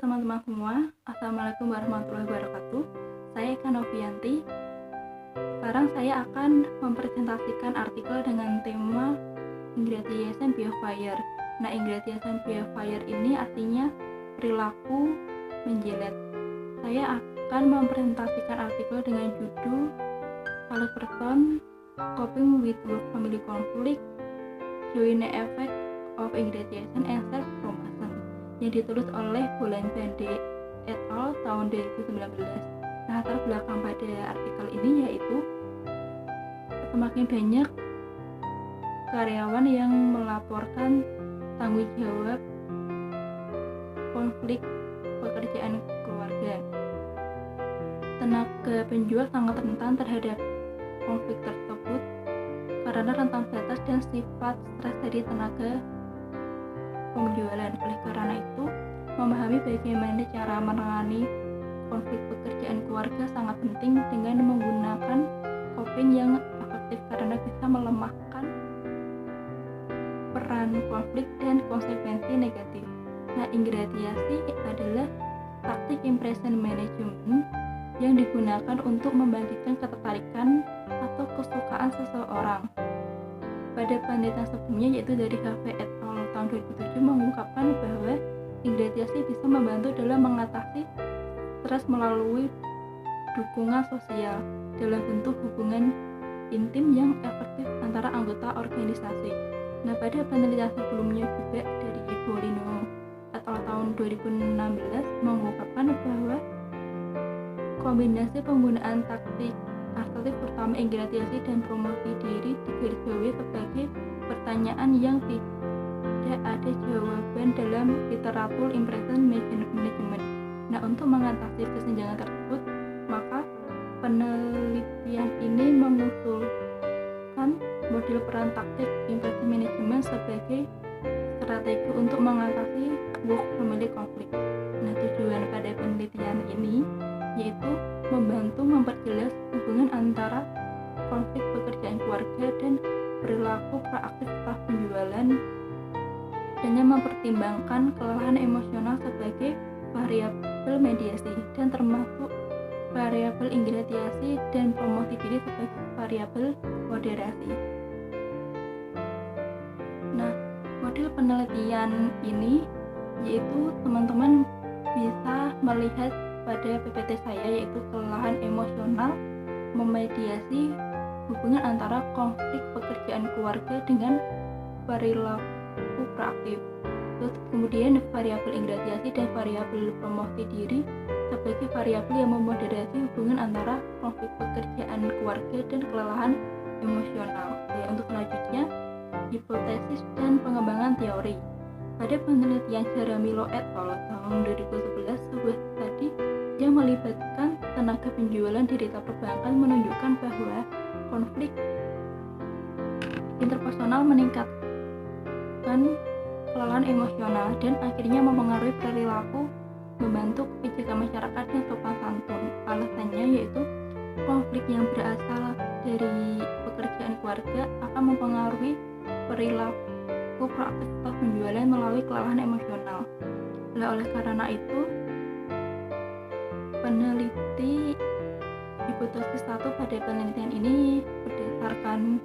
teman-teman semua, Assalamualaikum warahmatullahi wabarakatuh. Saya Eka Novianti. Sekarang saya akan mempresentasikan artikel dengan tema Ingredient Behavior. Nah, Ingredient Behavior ini artinya perilaku menjilat. Saya akan mempresentasikan artikel dengan judul Salesperson Coping with Work Family Conflict, Showing the Effect of Ingredient and Self-Promotion, yang ditulis oleh Bolan Bande et al. Tahun 2019. Nah, latar belakang pada artikel ini yaitu semakin banyak karyawan yang melaporkan tanggung jawab konflik pekerjaan keluarga. Tenaga penjual sangat rentan terhadap konflik tersebut karena rentan batas dan sifat stres dari tenaga penjualan. Oleh karena itu, memahami bagaimana cara menangani konflik pekerjaan keluarga sangat penting dengan menggunakan coping yang efektif karena bisa melemahkan peran konflik dan konsekuensi negatif. Nah, ingrediasi adalah taktik impression management yang digunakan untuk membangkitkan ketertarikan atau kesukaan seseorang. Pada penelitian sebelumnya, yaitu dari Harvey et al. Tahun 2007, mengungkapkan bahwa ingrediasi bisa membantu dalam mengatasi stres melalui dukungan sosial dalam bentuk hubungan intim yang efektif antara anggota organisasi. Nah, pada penelitian sebelumnya juga dari Bolino et al. Tahun 2016 mengungkapkan bahwa kombinasi penggunaan taktik asertif terutama ingrediasi dan promosi diri digarisbawahi sebagai pertanyaan yang tidak ada jawaban dalam literatur impression management. Nah, untuk mengatasi kesenjangan tersebut, maka penelitian ini mengusulkan model peran taktik impression management sebagai strategi untuk mengatasi work family conflict. Nah, tujuan pada penelitian ini yaitu membantu memperjelas hubungan antara konflik pekerjaan keluarga dan perilaku proaktif staf penjualan, dengan mempertimbangkan kelelahan emosional sebagai variabel mediasi dan termasuk variabel ingrediasi dan promosi diri sebagai variabel moderasi. Nah, model penelitian ini yaitu teman-teman bisa melihat pada PPT saya, yaitu kelelahan emosional memediasi hubungan antara konflik pekerjaan keluarga dengan perilaku proaktif. Terus kemudian variabel ingrediasi dan variabel promosi diri sebagai variabel yang memoderasi hubungan antara konflik pekerjaan keluarga dan kelelahan emosional. Untuk selanjutnya, hipotesis dan pengembangan teori. Pada penelitian Jaramillo et al. Tahun 2011, sebuah studi yang melibatkan tenaga penjualan di retail perbankan menunjukkan bahwa konflik interpersonal meningkatkan kelelahan emosional dan akhirnya mempengaruhi perilaku, membantu kebijakan masyarakat dan sopan santun. Alasannya yaitu konflik yang berasal dari pekerjaan keluarga akan mempengaruhi perilaku proaktif staf penjualan melalui kelelahan emosional. Oleh karena itu, peneliti hipotesis 1 pada penelitian ini berdasarkan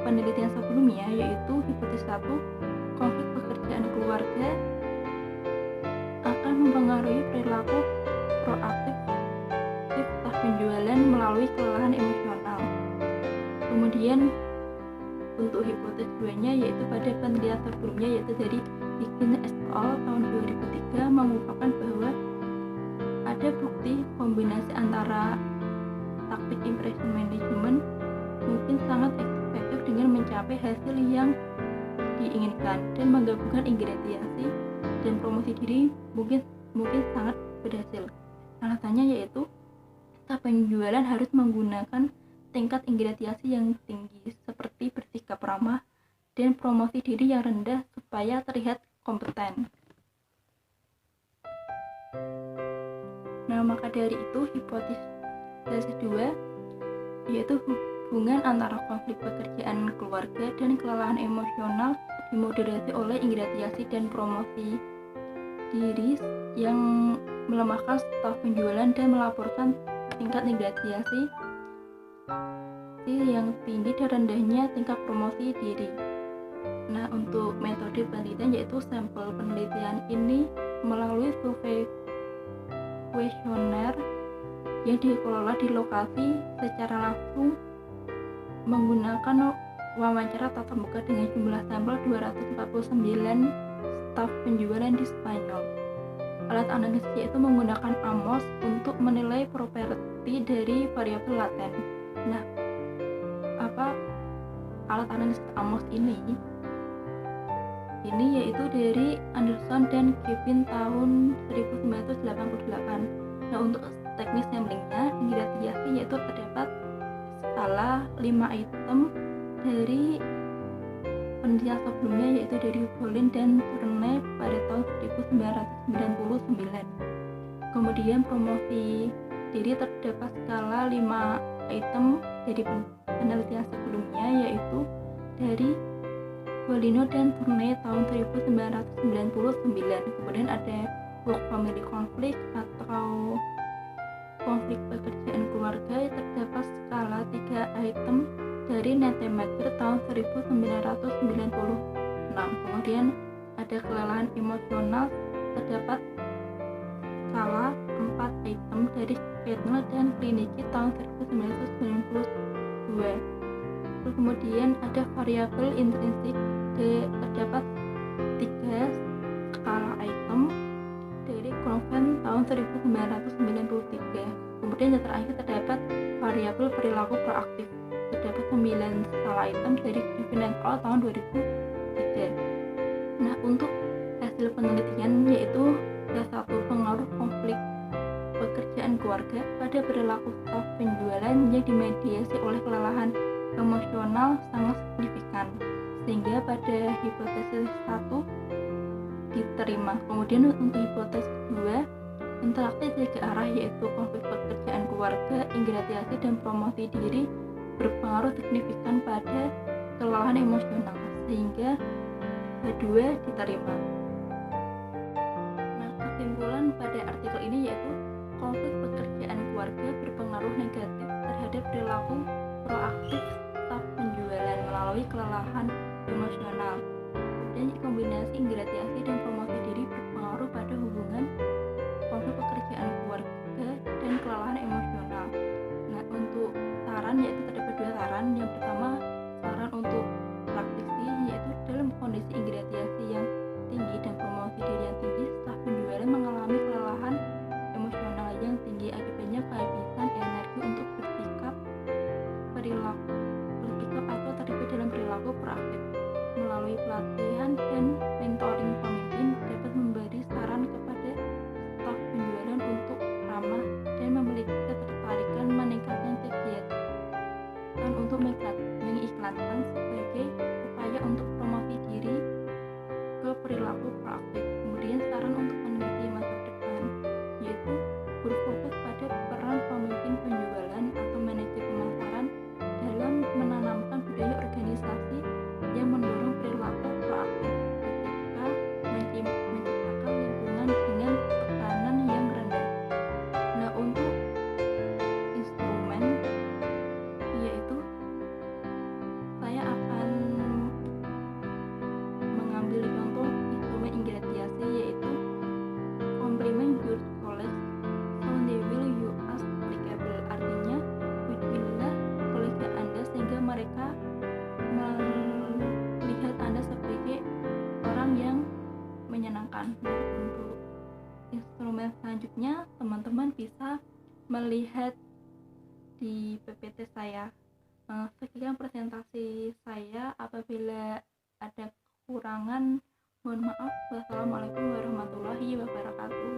penelitian sebelumnya, yaitu hipotesis 1, konflik pekerjaan keluarga akan mempengaruhi perilaku proaktif staf penjualan melalui kelelahan emosional. Kemudian untuk hipotesis 2-nya, yaitu pada penelitian sebelumnya, yaitu dari Higgins et al. Tahun 2003 mengungkapkan bahwa ada bukti kombinasi antara taktik impression management mungkin sangat efektif dengan mencapai hasil yang diinginkan, dan menggabungkan ingrediasi dan promosi diri mungkin sangat berhasil. Alasannya yaitu staf penjualan harus menggunakan tingkat ingrediasi yang tinggi seperti bersikap ramah dan promosi diri yang rendah supaya terlihat kompeten. Nah, maka dari itu hipotesis 2 yaitu hubungan antara konflik pekerjaan keluarga dan kelelahan emosional dimoderasi oleh ingrediasi dan promosi diri yang melemahkan staf penjualan dan melaporkan tingkat negosiasi yang tinggi dan rendahnya tingkat promosi diri. Nah, untuk metode penelitian yaitu sampel penelitian ini melalui survei kuesioner yang dikelola di lokasi secara langsung menggunakan wawancara tatap muka dengan jumlah sampel 249 staf penjualan di Spanyol. Alat analisis yaitu menggunakan AMOS untuk menilai properti dari variabel laten. Nah, alat analisis AMOS ini yaitu dari Anderson dan Kevin tahun 1988. Nah, untuk teknis samplingnya inggrediasi yaitu terdapat skala 5 item dari penelitian sebelumnya yaitu dari Bolin dan Tournai pada tahun 1999. Kemudian promosi diri terdapat skala 5 item dari penelitian sebelumnya yaitu dari Bolino dan Tournai tahun 1999. Kemudian ada work family conflict atau konflik pekerjaan keluarga terdapat skala 3 item dari Netemaker tahun 1996. Kemudian ada kelelahan emosional terdapat skala 4 item dari Ketnel dan Kliniki tahun 1992. Terus kemudian ada variabel intrinsik terdapat 3 skala item dari Convent tahun 1993. Kemudian yang terakhir terdapat variabel perilaku proaktif terdapat 9 skala item dari Griffin et al. Tahun 2003. Nah, untuk hasil penelitian yaitu satu pengaruh konflik pekerjaan keluarga pada perilaku staf penjualan yang dimediasi oleh kelelahan emosional sangat signifikan, sehingga pada hipotesis 1 diterima. Kemudian untuk hipotesis 2, interaksi tiga arah yaitu konflik pekerjaan keluarga, inggrediasi dan promosi diri berpengaruh signifikan pada kelelahan emosional, sehingga kedua diterima. Nah, kesimpulan pada artikel ini yaitu konflik pekerjaan keluarga berpengaruh negatif terhadap perilaku proaktif staf penjualan melalui kelelahan emosional. Kemudian kombinasi inggrediasi dan promosi diri berpengaruh pada hubungan konflik pekerjaan keluarga dan kelelahan emosional. Nah, untuk saran yaitu terdapat 2 saran. Yang pertama, saran untuk praktisi yaitu dalam kondisi inggrediasi yang tinggi dan promosi diri yang tinggi, staf penjualan mengalami kelelahan emosional yang tinggi. Akibatnya kehabisan energi untuk bersikap atau terlibat dalam perilaku proaktif. Melalui pelatihan dan mentoring pemimpin dapat memberi saran kepada staf penjualan untuk ramah dan memiliki ketertarikan meningkatkan kegiatan untuk mengiklankan sebagai upaya untuk promosi diri ke perilaku proaktif. Kemudian saran untuk peneliti masa depan yaitu berfokus pada peran pemimpin penjualan atau manajer pemasaran dalam menanamkan budaya organisasi yang mendorong perilaku proaktif ketika menciptakan lingkungan dengan tekanan yang rendah. Nah, untuk instrumen yaitu saya akan mengambil contoh instrumen inggrediasi yaitu complement your colleagues so they will you as applicable, artinya pujilah kolega Anda sehingga mereka melihat Anda sebagai orang yang menyenangkan. Nah, untuk instrumen selanjutnya teman-teman bisa melihat di PPT saya. Sekian presentasi saya. Apabila ada kekurangan mohon maaf. Wassalamualaikum warahmatullahi wabarakatuh.